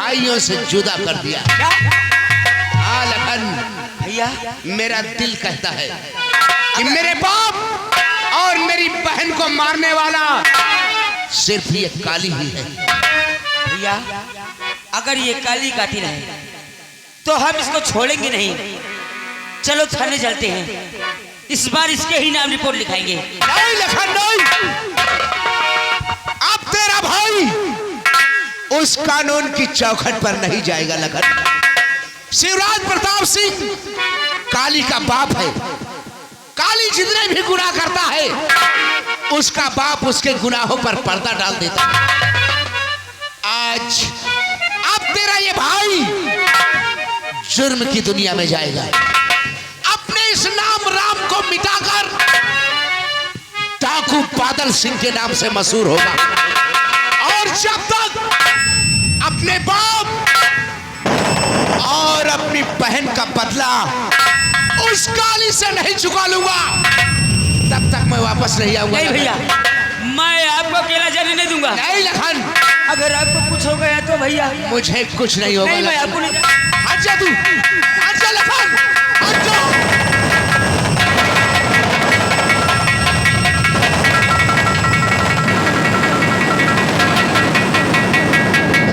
भाइयों से जुदा कर दिया। हाँ लखन भैया, मेरा दिल कहता है कि मेरे बाप और मेरी बहन को मारने वाला सिर्फ ये काली ही है। भैया, अगर ये काली कातिल है तो हम इसको छोड़ेंगे नहीं। चलो थाने चलते हैं, इस बार इसके ही नाम रिपोर्ट लिखाएंगे। नहीं लखन नहीं, अब तेरा भाई उस कानून की चौखट पर नहीं जाएगा। लखन, शिवराज प्रताप सिंह काली का बाप है। काली जितने भी गुनाह करता है उसका बाप उसके गुनाहों पर पर्दा डाल देता है। आज अब तेरा ये भाई जुर्म की दुनिया में जाएगा, अपने इस नाम राम को मिटाकर डाकू बादल सिंह के नाम से मशहूर होगा। और जब तक अपने बाप और अपनी बहन का बदला उस काली से नहीं चुका लूंगा, तब तक मैं वापस नहीं आऊंगा। नहीं भैया, मैं आपको अकेला जाने नहीं दूंगा। नहीं लखन, अगर आपको कुछ हो गया तो भैया मुझे कुछ नहीं होगा। नहीं, मैं आपको नहीं। हट जा तू, हट जा लखन, हट जा।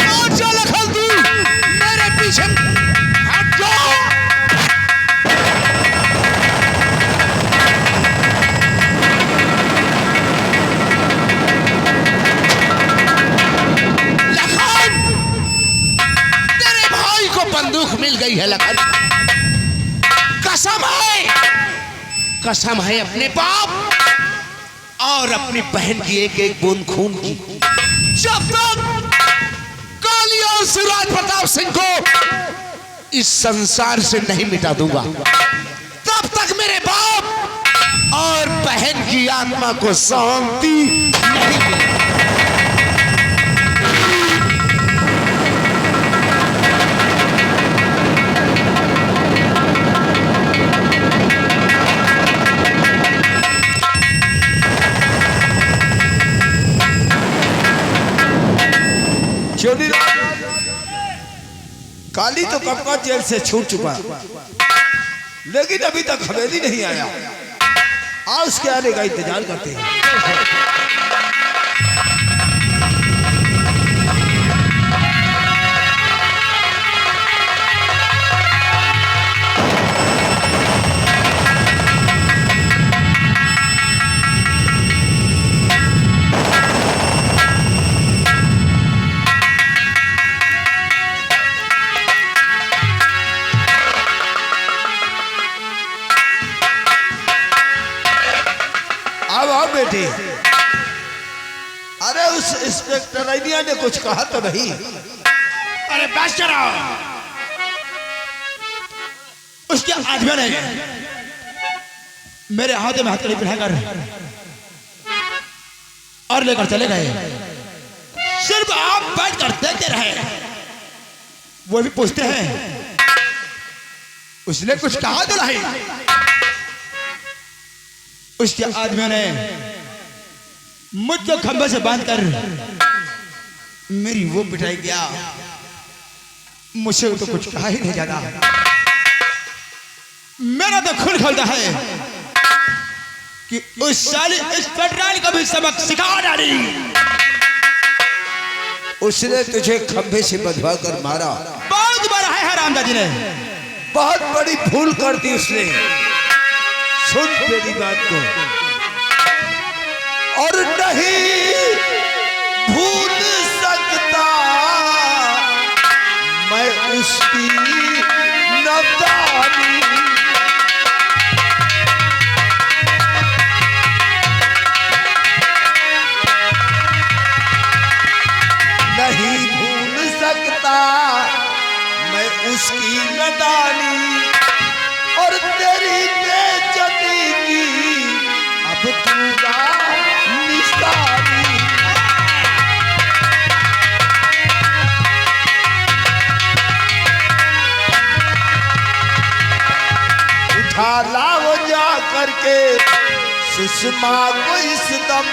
हट जा लखन, तू मेरे पीछे हट जा। बंदूक मिल गई है लखन, कसम है अपने बाप और अपनी बहन की एक एक बूंद खून की। जब तक काली और शिवराज प्रताप सिंह को इस संसार से नहीं मिटा दूंगा, तब तक मेरे बाप और बहन की आत्मा को शांति नहीं मिलेगी। काली तो कब का जेल से छूट चुका, लेकिन अभी तक हवेली नहीं आया। आज उसके आने का इंतजार करते हैं। बेटे, अरे उस इंस्पेक्टर आइडिया ने कुछ कहा तो नहीं? अरे बस कराओ, उसके आदमी ने मेरे हाथ में हथकड़ी पहनाकर और लेकर चले गए। सिर्फ आप बैठ कर देखते रहे। वो भी पूछते हैं उसने कुछ कहा तो नहीं? उसके आदमी ने मुझको खंभे से बांधकर मेरी वो पिटाई किया। मुझसे तो कुछ कहा ही नहीं जाता। मेरा तो खून खोलता है कि उस साली इस पेट्रोल को भी सबक सिखा डाली। उसने तुझे खंभे से बंधवा कर मारा। बहुत बड़ा है हरामजादी ने, बहुत बड़ी भूल कर दी उसने। सुन मेरी बात को, और नहीं भूल सकता मैं उसकी नादानी। नहीं भूल सकता मैं उसकी नादानी और तेरी बेइज्जती की अब पूरा निशानी। उठा लाओ जा करके सुषमा को इस दम।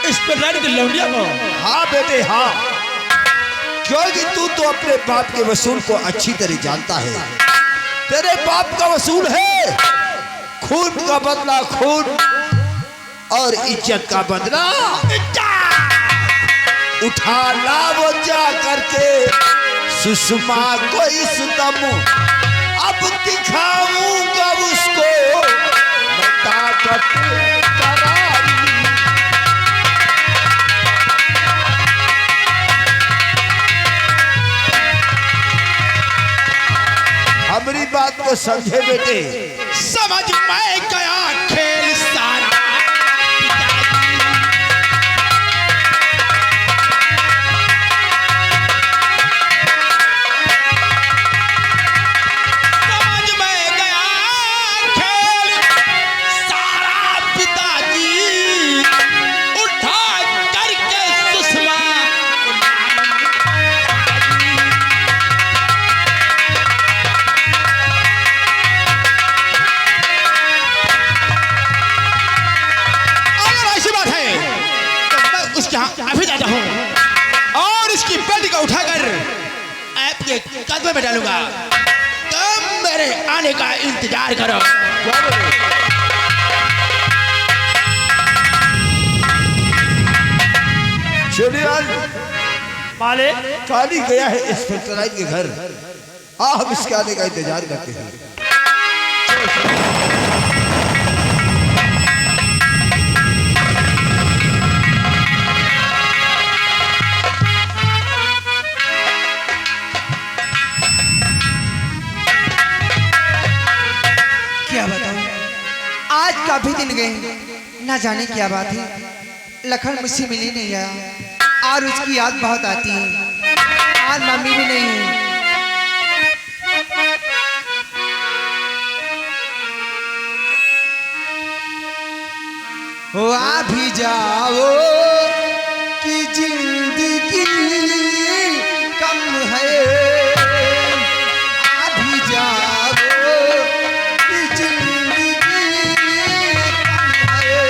इस पेट्रोल की लौंडिया को। हाँ बेटे हाँ, क्योंकि तू तो अपने बाप के वसूल को अच्छी तरह जानता है। तेरे बाप का वसूल है खून का बदला खून और इज्जत का बदला उठा ला वो जा करके सुषमा को इस दम अब दिखाऊंगा उसको मैं ताकत करारी। हमारी बात को समझे बेटे। समझ में गया खेल सारा अभी जाता हूँ और इसकी बेटी को उठाकर आपके कदम में डालूंगा। तुम मेरे आने का इंतजार करो। मालिक काली गया है इस फर्टलाइज के घर। हम इसके आने का इंतजार करते हैं। क्या बताऊं, आज काफी दिन गए, ना जाने क्या बात है। लखन मुझसे मिली नहीं आया और उसकी याद बहुत आती है। आज मम्मी भी नहीं है। हो आ भी जाओ कि जिंदगी कम है। आ भी जाओ कि जिंदगी कम है।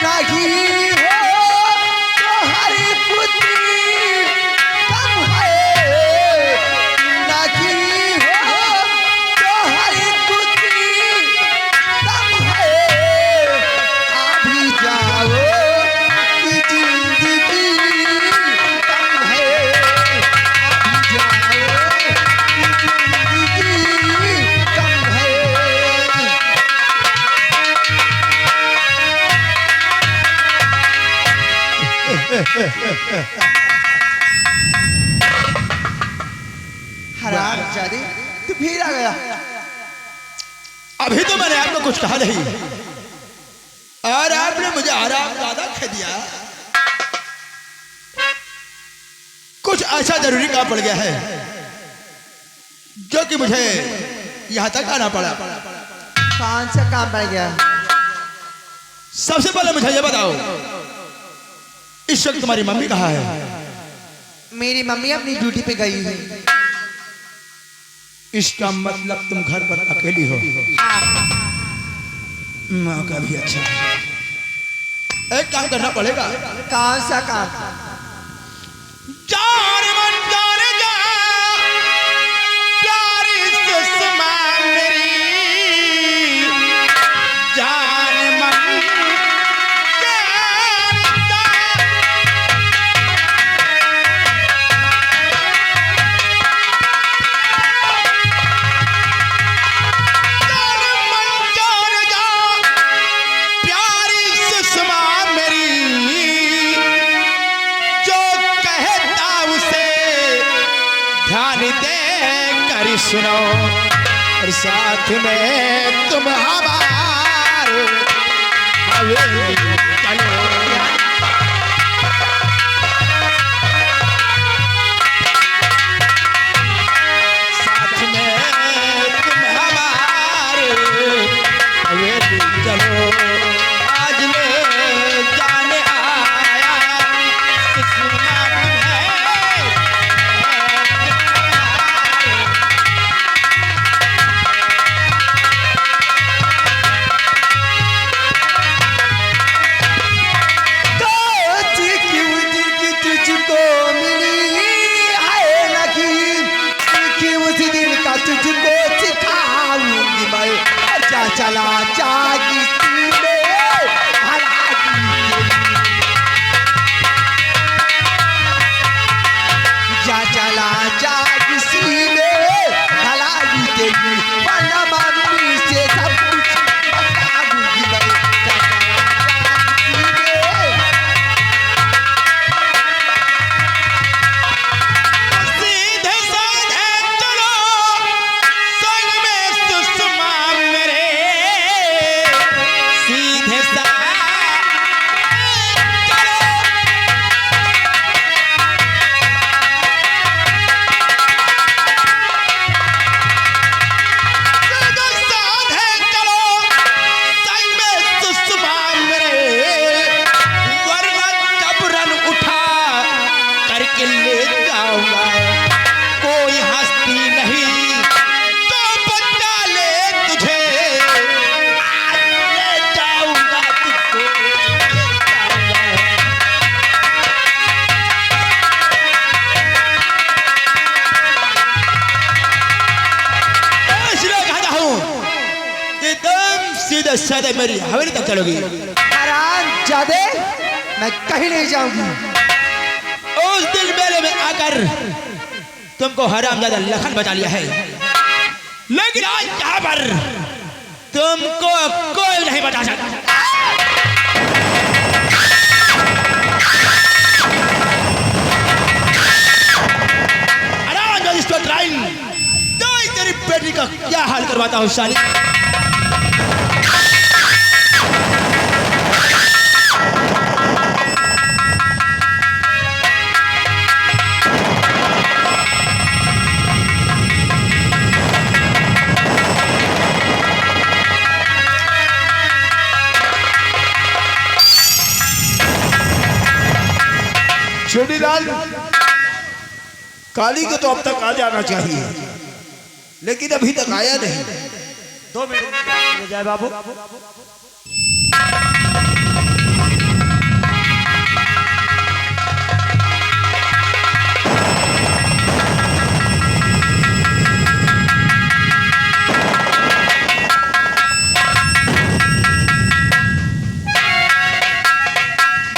नहीं हो तो हर कुछ कम है। नहीं हो तो हर कुछ कम है। आ भी जाओ कि जिंदगी कम है। आ भी जाओ कि जिंदगी कम है। हराम जादे तू फिर आ गया। अभी तो मैंने आपको कुछ कहा नहीं और आपने मुझे आराम ज्यादा कह दिया। कुछ ऐसा जरूरी काम पड़ गया है जो कि मुझे यहां तक आना पड़ा। कौन सा काम पड़ गया? सबसे पहले मुझे ये बताओ, इस वक्त तुम्हारी मम्मी कहाँ है? मेरी मम्मी अपनी ड्यूटी पे गई है। इसका मतलब तुम घर पर अकेली हो। मौका भी अच्छा है। एक काम करना पड़ेगा। कौन सा काम? जान मन जान जा प्यारी सुषमा मेरी, जान मन जान जा। जान मन जान जा प्यारी सुषमा मेरी, जो कहता उसे ध्यान दे कर सुनो और साथ में तुम हमारे हवेली चलो। साथ में तुम हमारे हवेली चलो। आज ले जाने आया सुषमा तुम्हें। जागी सीने भला जा चला जागी सीने भला जी तेरी वरना मम्मी से सब कुछ बता दूंगी मैं। जा चला जागी सीने सीधे साधे चलो संग में सुषमा मेरे, सीधे साधे चलो सीधे साधे चलो संग में सुषमा मेरे, वरना जबरन उठा करके ले जाऊंगा। कोई हस्ती नहीं तो बचा ले तुझे, आज ले जाऊंगा तुझको, ले जाऊंगा। इसलिए कहता हूँ कि तुम सीधे साधे मेरी हवेली तक चलोगी। हराम जादे मैं कहीं नहीं जाऊंगी। उस दिल मेले में आकर तुमको हरामजादा लखन बचा लिया है, लेकिन आज यहाँ पर तुमको कोई नहीं बचा सकता। हरामजादा इंस्पेक्टर आइन, तो तेरी बेटी का क्या हाल करवाता हूँ साली। चुनीलाल, काली को तो अब तक आ जाना चाहिए, लेकिन अभी तक आया नहीं। 2 मिनट जय बाबू।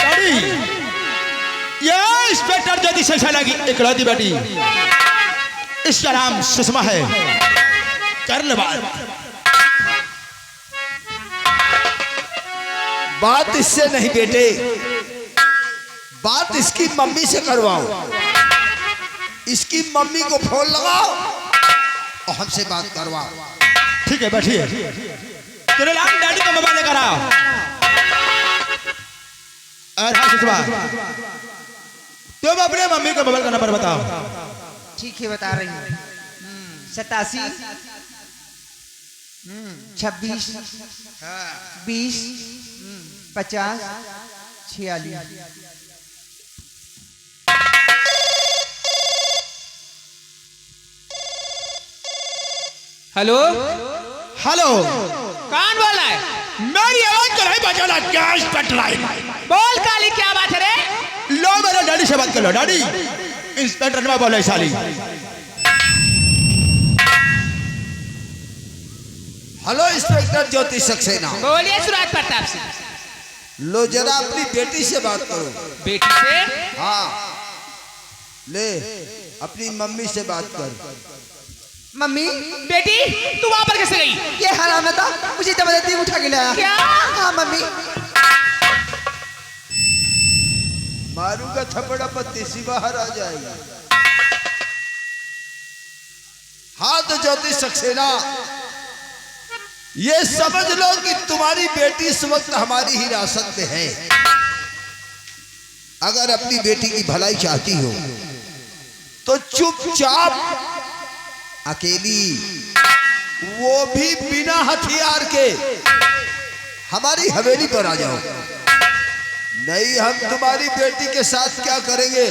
डैडी, ये इंस्पेक्टर ज्योति शेषाला की इकलौती बेटी, इसका नाम सुषमा है। कर ले बात इससे नहीं बेटे, बात इसकी मम्मी से करवाओ। इसकी मम्मी को फोन लगाओ और हमसे बात करवाओ। ठीक है, बैठिए। तेरे लाल डैडी का मोबाइल लेकर आओ। और हाँ सुषमा, तुम अपने मम्मी का मोबाइल का नंबर बताओ। ठीक है बता रही हूँ। 87 26 20 50 46। हेलो, हेलो, कौन बोल रहा है? मेरी आवाज को नहीं बचाना क्या इंस्पेक्टर आइन? बोल काली, क्या बात है रे? लो मेरे डैडी से बात कर लो। डैडी, इंस्पेक्टर ने बोला साली। हेलो इंस्पेक्टर ज्योति सक्सेना, बोलिए सुराज प्रताप सिंह। लो जरा अपनी बेटी से बात करो। बेटी से? हाँ, ले अपनी मम्मी से बात कर। मम्मी, बेटी तू वहां पर कैसे गई? ये हराम था, मुझे जबरदस्ती उठा के लाया। क्या? हाँ मम्मी। मारूंगा थप्पड़, पत्ती बाहर आ जाएगी। हाँ तो ज्योति सक्सेना, ये समझ लो कि तुम्हारी बेटी इस वक्त हमारी हिरासत में है। अगर अपनी बेटी की भलाई चाहती हो तो चुपचाप अकेली, वो भी बिना हथियार के, हमारी हवेली पर आ जाओ। नहीं, हम तुम्हारी बेटी के साथ क्या करेंगे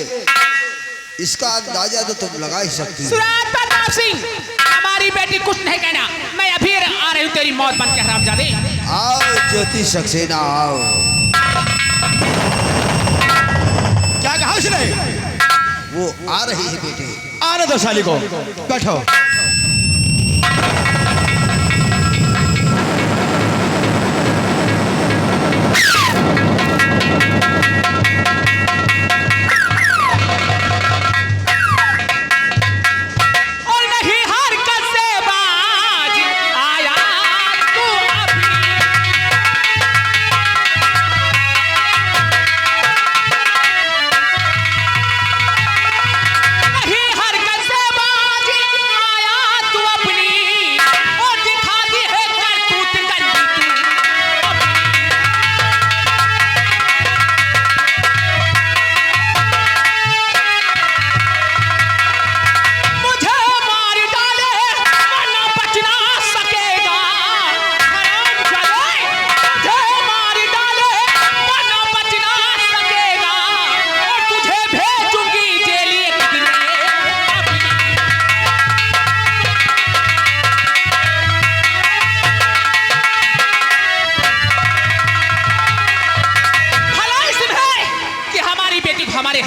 इसका अंदाजा तो तुम लगा ही सकती हो। सुराज प्रताप सिंह, हमारी बेटी कुछ नहीं कहना। मैं अभी आ रही हूँ तेरी मौत बन के हरामजादे। आओ ज्योति सक्सेना, आओ। क्या कहा उसने? वो आ रही है बेटे। आने दो साली को, बैठो।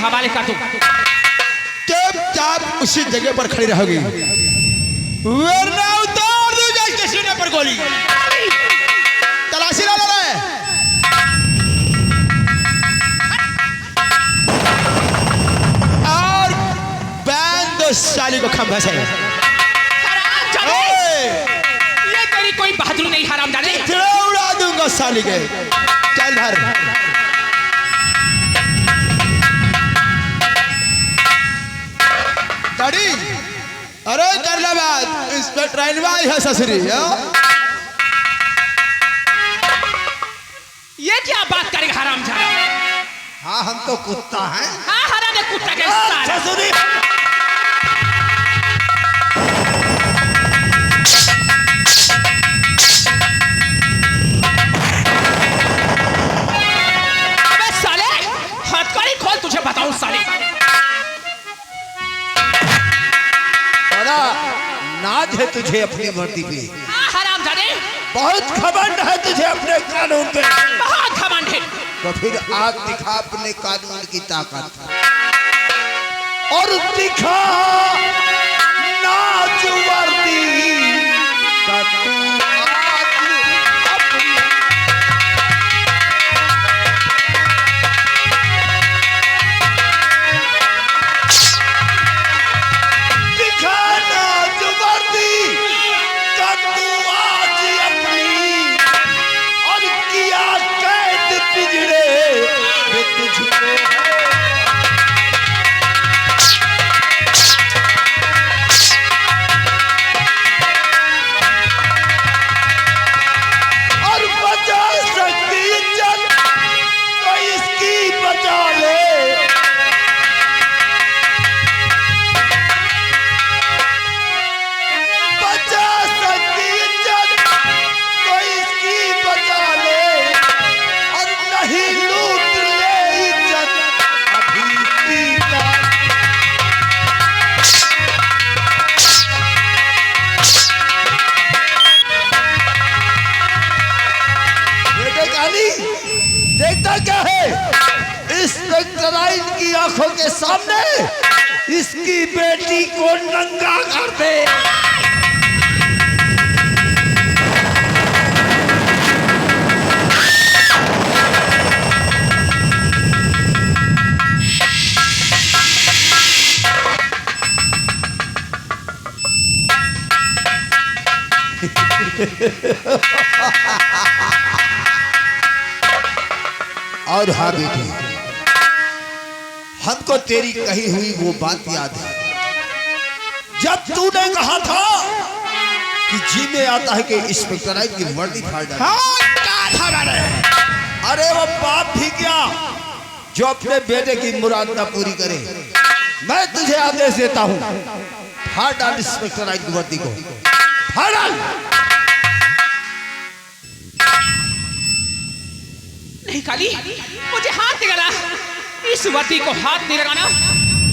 हवाले कर दूं। चुपचाप उसी जगह पर खड़ी रहोगी, वरना उतार दूंगा इसके सीने पर गोली। तलाशी ला रहा है। और बांध दो साली को खंभे से। हरामजादे! ये तेरी कोई बहादुरी नहीं हरामजादे। चिड़ा उड़ा दूंगा साली के। चल धर। गाड़ी अरे कर ला बात, इस पे ट्रेन में आई है ससुरी। ये क्या बात करेगा हरामजादा? हाँ हम तो कुत्ता हैं। हाँ हराने कुत्ता के साला। ससुरी अबे साले, हथकड़ी खोल, तुझे बताऊं साले। बड़ा नाज है तुझे अपनी वर्दी पे, हाँ हरामजादे, बहुत घमंड है तुझे अपने कानून पे। बहुत घमंड है। तो फिर आज दिखा अपने कानून की ताकत और दिखा नाच वर्दी का तू आज अपनी दिखा नाच वर्दी का तू आज अपनी और किया कैद पिंजरे में तुझको और बचा सकती इज्जत तो इसकी बचा ले। बचा सकती इज्जत तो इसकी बचा ले और नहीं लूट ले इज्जत अभी पीता। बेटे काली देखता क्या है? इस इंस्पेक्टराइन की आंखों के सामने इसकी बेटी को नंगा कर दे। और हाँ बेटी, हमको तेरी कही हुई वो बात याद है जब तूने कहा था कि जी में आता है कि इंस्पेक्टराइन की वर्दी फाड़ डाले। हाँ क्या था मैंने? अरे वो बाप भी क्या जो अपने बेटे की मुराद ना पूरी करे। मैं तुझे आदेश देता हूँ, फाड़ डाल इंस्पेक्टराइन की वर्दी को, फाड़ डाल। नहीं काली, मुझे हाथ नहीं लगाना। इस वर्दी को हाथ नहीं लगाना,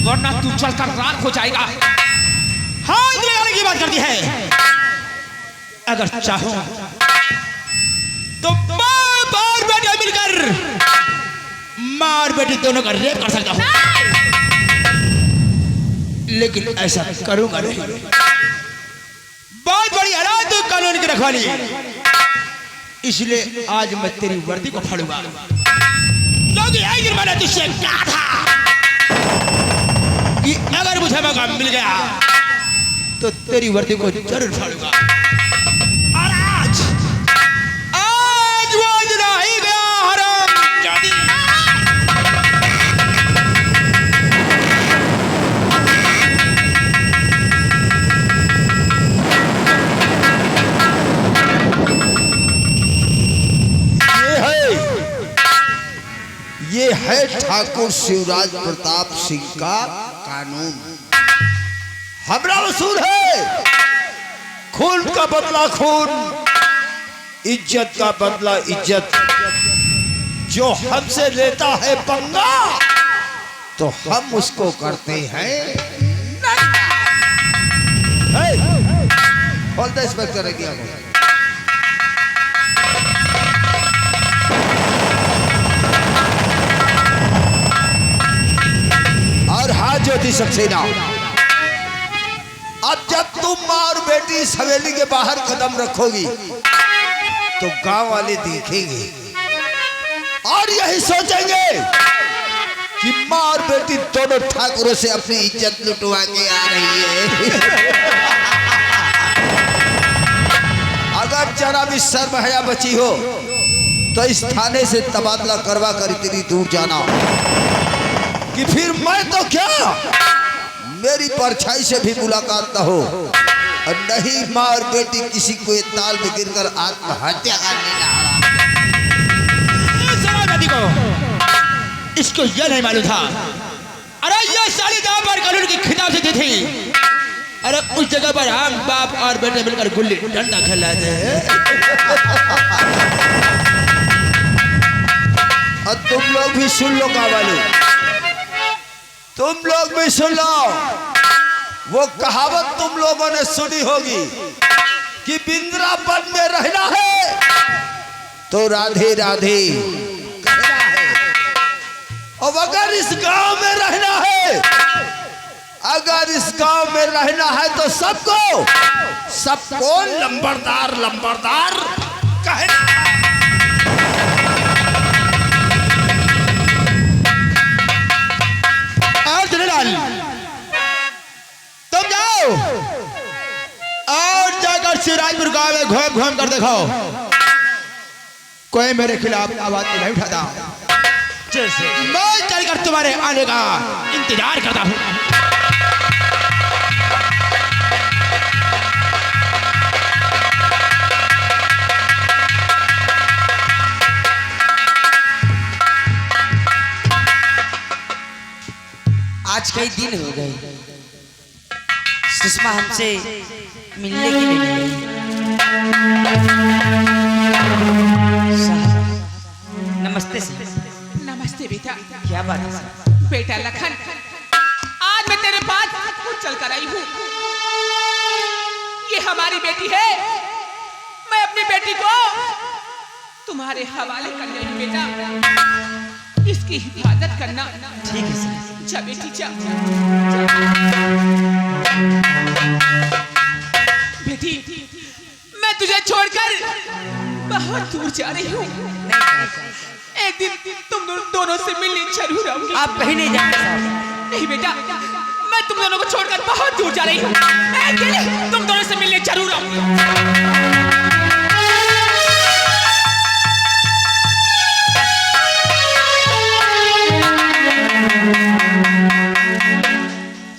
वरना तू चलकर राख हो जाएगा। हाथ लगाने की बात करती है। अगर चाहो तो बाप और बेटे मिलकर मार बेटी दोनों का रेप कर सकता हूं, लेकिन ऐसा करूंगा नहीं। बहुत बड़ी हालात कानून की रखवाली, इसलिए आज मैं तेरी वर्दी को फाड़ूंगा। क्योंकि एक दिन मैंने तुझसे कहा था कि अगर मुझे मौका मिल गया तो तेरी वर्दी को जरूर फाड़ूंगा। और आज वो दिन आ ही गया हरामजादी। ये है ठाकुर शिवराज प्रताप सिंह का कानून। हमरा वसूल है, खून का बदला खून, इज्जत का बदला इज्जत। जो हमसे लेता है पंगा तो हम उसको करते हैं खोल दे इंस्पेक्टर है क्या? सक्सेना। अब जब तुम माँ और बेटी इस हवेली के बाहर कदम रखोगी तो गांव वाले देखेंगे और यही सोचेंगे कि माँ और बेटी दोनों ठाकुरों से अपनी इज्जत लुटवा के आ रही है। अगर जरा भी शर्म हया बची हो तो इस थाने से तबादला करवा कर इतनी दूर जाना कि फिर मैं तो क्या मेरी परछाई से भी मुलाकात न हो, और नहीं माँ और बेटी किसी को ये ताल में गिरकर आत्महत्या करने को इसको यह नहीं मालूम था। अरे ये साली जहां पर कानून की खिताब से दी थी, अरे उस जगह पर हम बाप और बेटे मिलकर गुल्ली डंडा खेलाते हैं। और तुम लोग भी सुन लो कावालू, तुम लोग भी सुन लो। वो कहावत तुम लोगों ने सुनी होगी कि बिंद्रावन में रहना है तो राधे राधे कहना है, और अगर इस गांव में रहना है, अगर इस गांव में रहना है तो सबको लंबरदार लंबरदार कहना है। तुम जाओ और जाकर शिवराजपुर गांव में घूम घूम कर देखो, कोई मेरे खिलाफ आवाज तो नहीं उठाता। मैं चलकर तुम्हारे आने का इंतजार करता हूं। आज कई दिन हो गए सुषमा हमसे मिलने के लिए नहीं आई। नमस्ते सर। नमस्ते बेटा। क्या बात है सर? बेटा लखन, आज मैं तेरे पास कुछ चल कर आई हूँ। ये हमारी बेटी है, मैं अपनी बेटी को तुम्हारे हवाले कर रही हूँ बेटा, इसकी हिफाजत करना। ठीक है सर। जा बेटी जा। बेटी मैं तुझे छोड़कर बहुत दूर जा रही हूँ। एक दिन तुम दोनों से मिलने जरूर आऊंगी। आप कहीं नहीं जाएंगे साहब। नहीं बेटा, मैं तुम दोनों को छोड़कर बहुत दूर जा रही हूँ। एक दिन तुम दोनों से मिलने जरूर आऊंगी।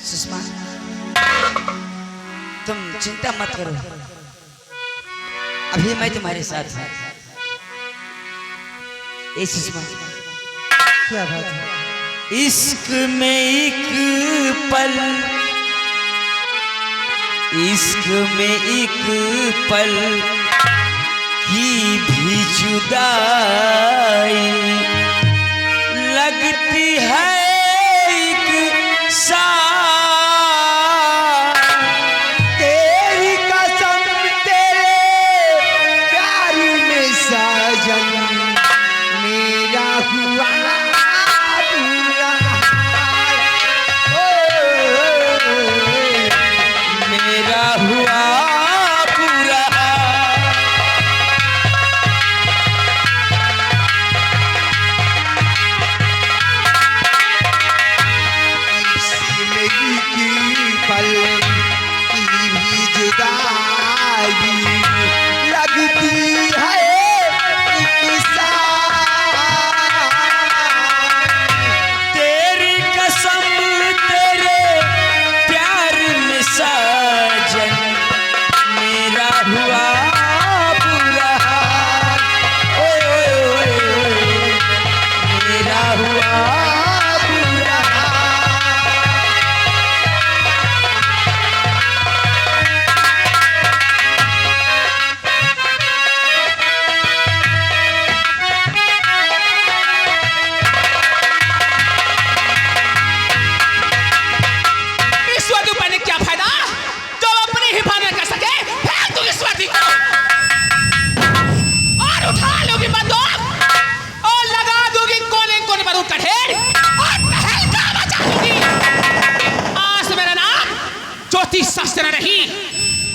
सुषमा, तुम चिंता मत करो, अभी मैं तुम्हारे साथ हूँ। ए सुषमा, क्या बात है? इश्क में एक पल, इश्क में एक पल की भी जुदाई लगती है एक तेरी कसम तेरे प्यार में साजन मेरा हुआ पूरा, मेरा हुआ पूरा। पूछना नहीं।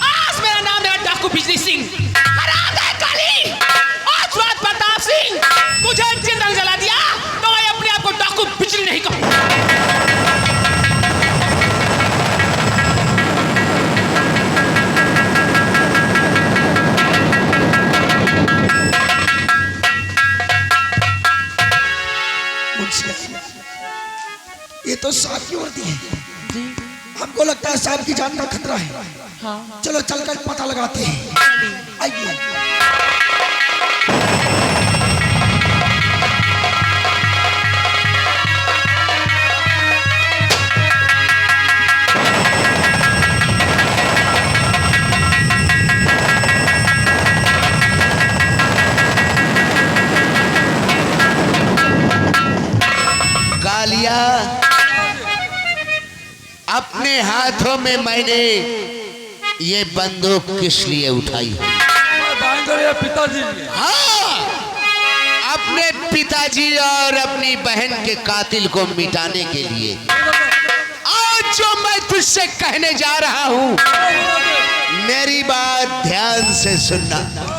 आज मेरा नाम है डाकू बिजली सिंह। हराम काली। आज बात प्रताप सिंह तुझे जिंदा जला दिया तो मैं अपने आप को डाकू बिजली नहीं कहूँ। ये तो सांप की वर्दी है। हमको लगता है सांप की जान का खतरा है। हाँ। चलो चलकर पता लगाते हैं। आइए। कालिया, अपने हाथों में मैंने ये बंदूक किस लिए उठाई है? पिताजी। हाँ, अपने पिताजी और अपनी बहन के कातिल को मिटाने के लिए। आज जो मैं तुझसे कहने जा रहा हूं, मेरी बात ध्यान से सुनना।